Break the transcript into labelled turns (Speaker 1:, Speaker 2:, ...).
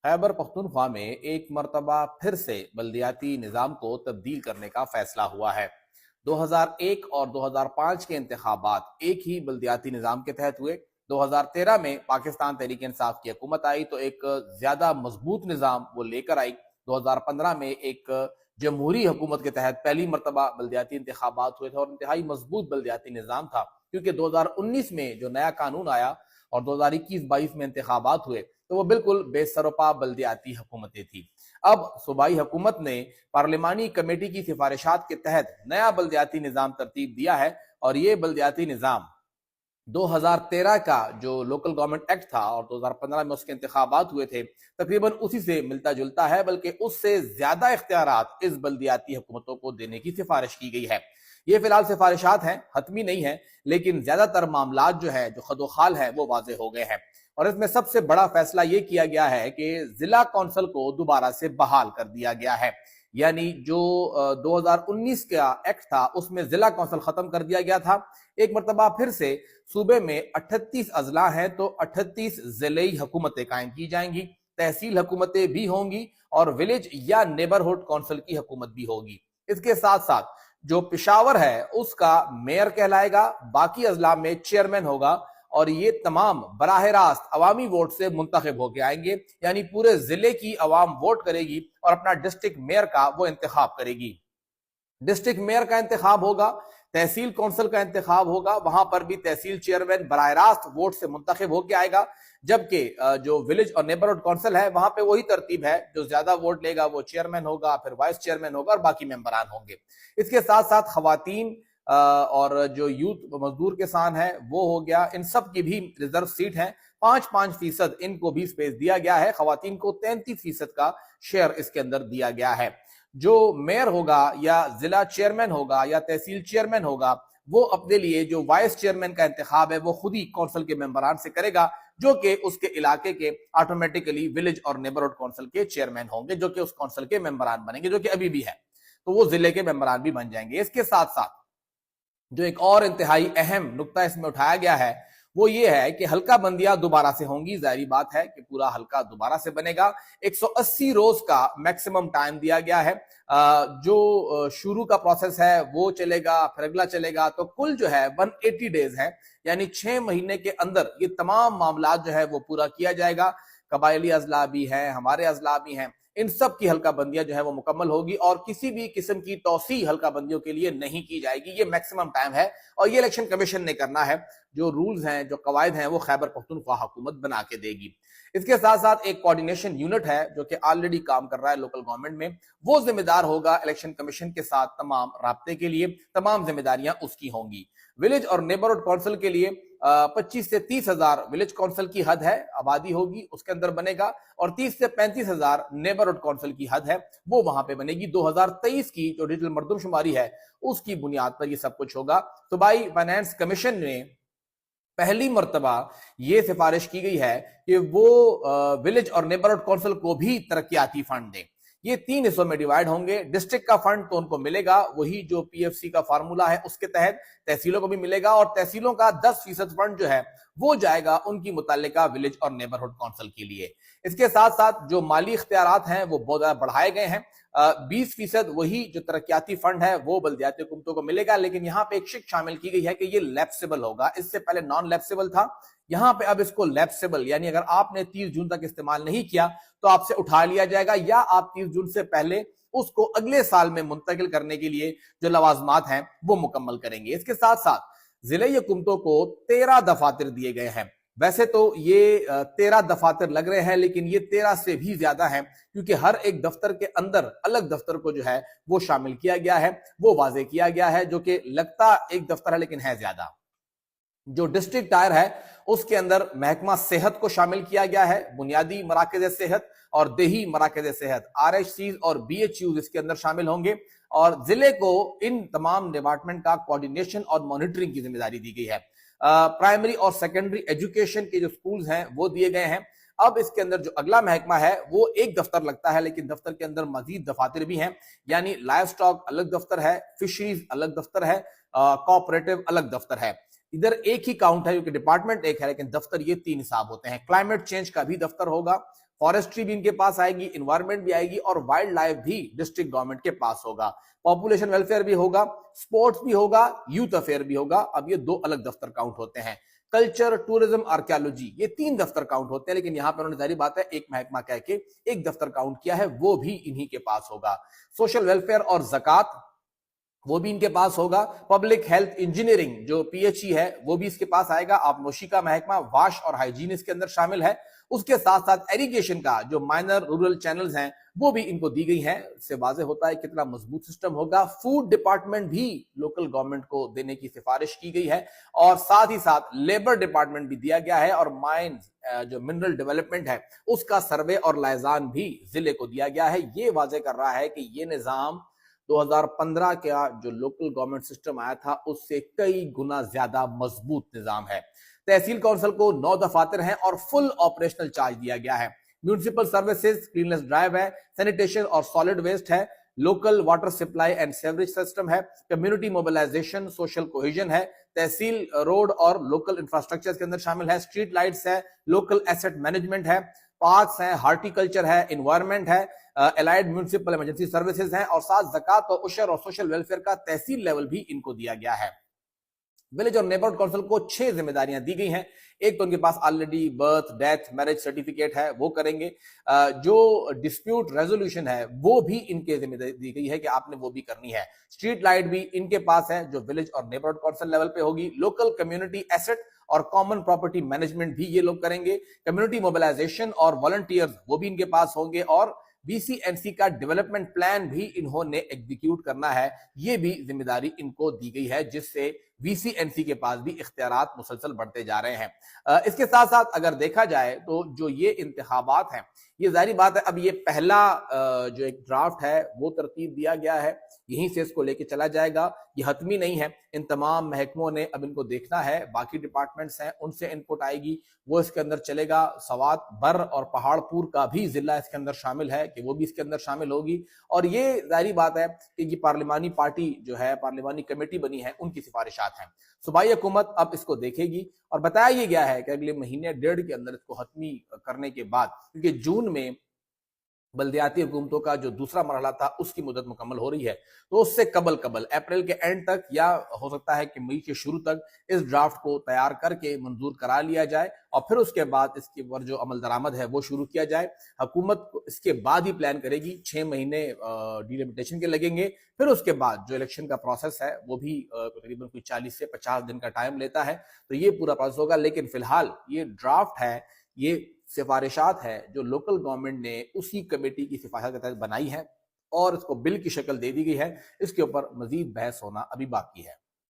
Speaker 1: खैबर पख्तूनख्वा में एक मरतबा फिर से बल्दियाती निज़ाम को तब्दील करने का फैसला हुआ है। 2001 और 2005 के इंतखाबात एक ही बल्दियाती निज़ाम के तहत हुए। 2013 में पाकिस्तान तहरीक इंसाफ की हुकूमत आई तो एक ज़्यादा मजबूत निज़ाम वो लेकर आई। 2015 में एक जमहूरी हुकूमत के तहत पहली मरतबा बल्दियाती इंतखाबात हुए थे और इंतहाई मजबूत बल्दियाती निज़ाम था, क्योंकि 2019 में जो नया कानून आया और 2021-22 में इंतखाबात हुए तो वो बिल्कुल बेसरोपा बल्दियाती हुकूमतें थी। अब सूबाई हुकूमत ने पार्लिमानी कमेटी की सिफारिशात के तहत नया बल्दियाती निज़ाम तरतीब दिया है और ये बल्दियाती निज़ाम 2013 का जो लोकल गवर्नमेंट एक्ट था और 2015 में उसके इंतखाबात हुए थे, तकरीबन उसी से मिलता जुलता है, बल्कि उससे ज्यादा इख्तियारात इस बल्दियाती हुकूमतों को देने की सिफारिश की गई है। ये फिलहाल सिफारिशात हैं, हतमी नहीं है, लेकिन ज्यादातर मामलात जो है, जो खदोखाल है, वो वाजे हो गए हैं। और इसमें सबसे बड़ा फैसला ये किया गया है कि जिला कौंसल को दोबारा से बहाल कर दिया गया है। यानी जो 2019 का एक्ट था उसमें जिला कौंसल खत्म कर दिया गया था। एक मरतबा फिर से सूबे में 38 अजला हैं तो 38 जिले हुकूमतें कायम की जाएंगी, तहसील हुकूमतें भी होंगी और विलेज या नेबरहुड कौंसिल की हुकूमत भी होगी। इसके साथ साथ जो पिशावर है उसका मेयर कहलाएगा, बाकी अजला में चेयरमैन होगा और ये तमाम बराह रास्त अवामी वोट से मुंतखब होके आएंगे। यानी पूरे जिले की अवाम वोट करेगी और अपना डिस्ट्रिक्ट मेयर का वो इंतखाब करेगी। डिस्ट्रिक्ट मेयर का इंतखाब होगा, तहसील कौंसिल का इंतखाब होगा, वहां पर भी तहसील चेयरमैन बराह रास्त वोट से मुंतखब होके आएगा। जबकि जो विलेज और नेबरहुड कौंसिल है वहां पे वही तरतीब है, जो ज्यादा वोट लेगा वो चेयरमैन होगा, फिर वाइस चेयरमैन होगा और बाकी मेंबरान होंगे। इसके साथ साथ खवातीन और जो यूथ मजदूर किसान है वो हो गया, इन सब की भी रिजर्व सीट है। 5-5% इनको भी स्पेस दिया गया है। खवातीन को 33% का शेयर इसके अंदर दिया गया है। जो मेयर होगा या जिला चेयरमैन होगा या तहसील चेयरमैन होगा, वो अपने लिए जो वाइस चेयरमैन का इंतखाब है वो खुद ही कौंसिल के मेंबरान से करेगा, जो कि उसके इलाके के ऑटोमेटिकली विलेज और नेबरहुड कौंसिल के चेयरमैन होंगे, जो कि उस कौंसिल के मेंबरान बनेंगे, जो कि अभी भी है, तो वो जिले के मेंबरान भी बन जाएंगे। इसके साथ साथ जो एक और इंतहाई अहम नुक्ता इसमें उठाया गया है वो ये है कि हल्का बंदियां दोबारा से होंगी। जाहिर बात है कि पूरा हल्का दोबारा से बनेगा। 180 रोज का मैक्सिमम टाइम दिया गया है। जो शुरू का प्रोसेस है वो चलेगा, फिर अगला चलेगा, तो कुल जो है 180 डेज है, यानी 6 महीने के अंदर ये तमाम मामला जो है वो पूरा किया जाएगा। कबायली अजला भी है, हमारे अजला भी हैं, इन सब की हल्का बंदियां जो है वो मुकम्मल होगी और किसी भी किस्म की तौसी हल्का बंदियों के लिए नहीं की जाएगी। ये मैक्सिमम टाइम है और ये इलेक्शन कमीशन ने करना है। जो रूल्स हैं, जो कवायद हैं, वो खैबर पख्तूनख्वा हुकूमत बना के देगी। इसके साथ साथ एक कोऑर्डिनेशन यूनिट है जो कि ऑलरेडी काम कर रहा है लोकल गवर्नमेंट में, वो जिम्मेदार होगा इलेक्शन कमीशन के साथ तमाम राब्ते के लिए, तमाम जिम्मेदारियां उसकी होंगी। विलेज और नेबरहुड कौंसिल के लिए 25 से 30 हजार विलेज काउंसिल की हद है, आबादी होगी उसके अंदर बनेगा, और 30 से 35 हजार नेबरहुड काउंसिल की हद है, वो वहां पे बनेगी। 2023 की जो डिजिटल मर्दमशुमारी है उसकी बुनियाद पर ये सब कुछ होगा। सूबाई फाइनेंस कमीशन ने पहली मर्तबा ये सिफारिश की गई है कि वो विलेज और नेबरहुड काउंसिल को भी तरक्याती फंड दें। ये 3 हिस्सों में डिवाइड होंगे। डिस्ट्रिक्ट का फंड तो उनको मिलेगा, वही जो पीएफसी का फार्मूला है उसके तहत तहसीलों को भी मिलेगा, और तहसीलों का 10% फंड जो है वो जाएगा उनकी मुतालिका विलेज और नेबरहुड काउंसिल के लिए। इसके साथ साथ जो माली इख्तियारात हैं वो बहुत ज्यादा बढ़ाए गए हैं। 20% वही जो तरक्याती फंड है वो बल्दियाती हुकूमतों को मिलेगा, लेकिन यहाँ पे एक शिक शामिल की गई है कि ये लैप्सेबल होगा। इससे पहले नॉन लैप्सेबल था, यहाँ पे अब इसको लैप्सेबल, यानी अगर आपने 30 जून तक इस्तेमाल नहीं किया तो आपसे उठा लिया जाएगा, या आप 30 जून से पहले उसको अगले साल में मुंतकिल करने के लिए जो लवाजमात हैं वो मुकम्मल करेंगे। इसके साथ साथ जिले हुकूमतों को 13 दफातर दिए गए हैं। वैसे तो ये 13 दफातर लग रहे हैं, लेकिन ये 13 से भी ज्यादा हैं, क्योंकि हर एक दफ्तर के अंदर अलग दफ्तर को जो है वो शामिल किया गया है, वो वाजे किया गया है, जो कि लगता एक दफ्तर है लेकिन है ज्यादा। जो डिस्ट्रिक्ट टायर है उसके अंदर महकमा सेहत को शामिल किया गया है, बुनियादी मराकज सेहत और देही मराकज सेहत, आरएचसी और बीएचयू इसके अंदर शामिल होंगे, और जिले को इन तमाम डिपार्टमेंट का कोऑर्डिनेशन और मॉनिटरिंग की जिम्मेदारी दी गई है। प्राइमरी और सेकेंडरी एजुकेशन के जो स्कूल्स हैं वो दिए गए हैं। अब इसके अंदर जो अगला महकमा है वो एक दफ्तर लगता है, लेकिन दफ्तर के अंदर मजीद दफातर भी हैं, यानी लाइव स्टॉक अलग दफ्तर है, फिशरीज अलग दफ्तर है, कोऑपरेटिव अलग दफ्तर है। इधर एक ही काउंट है क्योंकि डिपार्टमेंट एक है, लेकिन दफ्तर ये 3 हिसाब होते हैं। क्लाइमेट चेंज का भी दफ्तर होगा, फॉरेस्ट्री भी इनके पास आएगी, इन्वायरमेंट भी आएगी और वाइल्ड लाइफ भी डिस्ट्रिक्ट गवर्नमेंट के पास होगा। पॉपुलेशन वेलफेयर भी होगा, स्पोर्ट्स भी होगा, यूथ अफेयर भी होगा। अब ये 2 अलग दफ्तर काउंट होते हैं। कल्चर, टूरिज्म, आर्कियोलॉजी, ये 3 दफ्तर काउंट होते हैं, लेकिन यहां पर उन्होंने जारी बात है एक महकमा कह के एक दफ्तर काउंट किया है, वो भी इन्हीं के पास होगा। सोशल वेलफेयर और ज़कात वो भी इनके पास होगा। पब्लिक हेल्थ इंजीनियरिंग जो पीएचई है वो भी इसके पास आएगा। आबनोशी का महकमा, वाश और हाइजीन इसके अंदर शामिल है। उसके साथ साथ एरीगेशन का जो माइनर रूरल चैनल्स हैं वो भी इनको दी गई हैं। इससे वाज़ेह होता है कितना मजबूत सिस्टम होगा। फूड डिपार्टमेंट भी लोकल गवर्नमेंट को देने की सिफारिश की गई है और साथ ही साथ लेबर डिपार्टमेंट भी दिया गया है और माइंस जो मिनरल डेवलपमेंट है उसका सर्वे और लाइजान भी जिले को दिया गया है। ये वाज़ेह कर रहा है कि ये निजाम 2015 का जो लोकल गवर्नमेंट सिस्टम आया था उससे कई गुना ज्यादा मजबूत निजाम है। तहसील काउंसिल को 9 दफातर हैं और फुल ऑपरेशनल चार्ज दिया गया है। म्यूनिसिपल सर्विसेज क्लीननेस ड्राइव है, सैनिटेशन और सॉलिड वेस्ट है, local water supply and sewerage system है, कम्युनिटी मोबिलाइजेशन, सोशल कोहेजन है, तहसील रोड और लोकल इंफ्रास्ट्रक्चर के अंदर शामिल है, स्ट्रीट लाइट्स है, लोकल एसेट मैनेजमेंट है, पार्क्स हैं, हार्टिकल्चर है, इन्वायरमेंट है, एलाइड म्यूनिसिपल इमरजेंसी सर्विसेज हैं और साथ ज़कात और उशर और सोशल वेलफेयर का तहसील लेवल भी इनको दिया गया है। विलेज और नेबरहुड काउंसिल को 6 जिम्मेदारियां दी गई हैं। एक तो उनके पास already birth, death, marriage certificate है, वो करेंगे। जो डिस्प्यूट रेजोल्यूशन है वो भी इनके जिम्मेदारी दी गई है कि आपने वो भी करनी है। स्ट्रीट लाइट भी इनके पास है जो विलेज और नेबरहुड काउंसिल लेवल पे होगी। लोकल कम्युनिटी एसेट और कॉमन प्रॉपर्टी मैनेजमेंट भी ये लोग करेंगे। कम्युनिटी मोबिलाइजेशन और वॉलंटियर्स वो भी इनके पास होंगे और बीसीएनसी का डेवलपमेंट प्लान भी इन्होंने एग्जीक्यूट करना है। ये भी जिम्मेदारी इनको दी गई है जिससे बीसीएनसी के पास भी इख्तियारात मुसलसल बढ़ते जा रहे हैं। इसके साथ साथ अगर देखा जाए तो जो ये इंतखाबात हैं ये जाहिर बात है अब ये पहला जो एक ड्राफ्ट है वो तरतीब दिया गया है, यहीं से इसको लेके चला जाएगा। ये हतमी नहीं है, इन तमाम महकमों ने अब इनको देखना है, बाकी डिपार्टमेंट्स हैं उनसे इनपुट आएगी, वो इसके अंदर चलेगा। सवात बर और पहाड़पुर का भी जिला इसके अंदर शामिल है कि वो भी इसके अंदर शामिल होगी और ये जाहिर बात है कि ये पार्लिमानी पार्टी जो है, पार्लिमानी कमेटी बनी है, उनकी सिफारिशात हैं। सूबाई हुकूमत अब इसको देखेगी और बताया ये गया है कि अगले महीने 1.5 के अंदर इसको हतमी करने के बाद, क्योंकि जून में बल्दियाती हुकूमतों का जो दूसरा मरहला था उसकी मुद्दत मुकम्मल हो रही है, तो उससे कबल अप्रैल के एंड तक या हो सकता है कि मई के शुरू तक इस ड्राफ्ट को तैयार करके मंजूर करा लिया जाए और फिर उसके बाद इसके ऊपर जो अमल दरामद है वो शुरू किया जाए। हुकूमत इसके बाद ही प्लान करेगी, 6 महीने डिलिमिटेशन के लगेंगे, फिर उसके बाद जो इलेक्शन का प्रोसेस है वो भी तकरीबन कोई 40 से 50 दिन का टाइम लेता है, तो ये पूरा प्रोसेस होगा। लेकिन फिलहाल ये ड्राफ्ट है, ये सिफारिशात है जो लोकल गवर्नमेंट ने उसी कमेटी की सिफारिश के तहत बनाई है और इसको बिल की शक्ल दे दी गई है। इसके ऊपर मजीद बहस होना अभी बाकी है।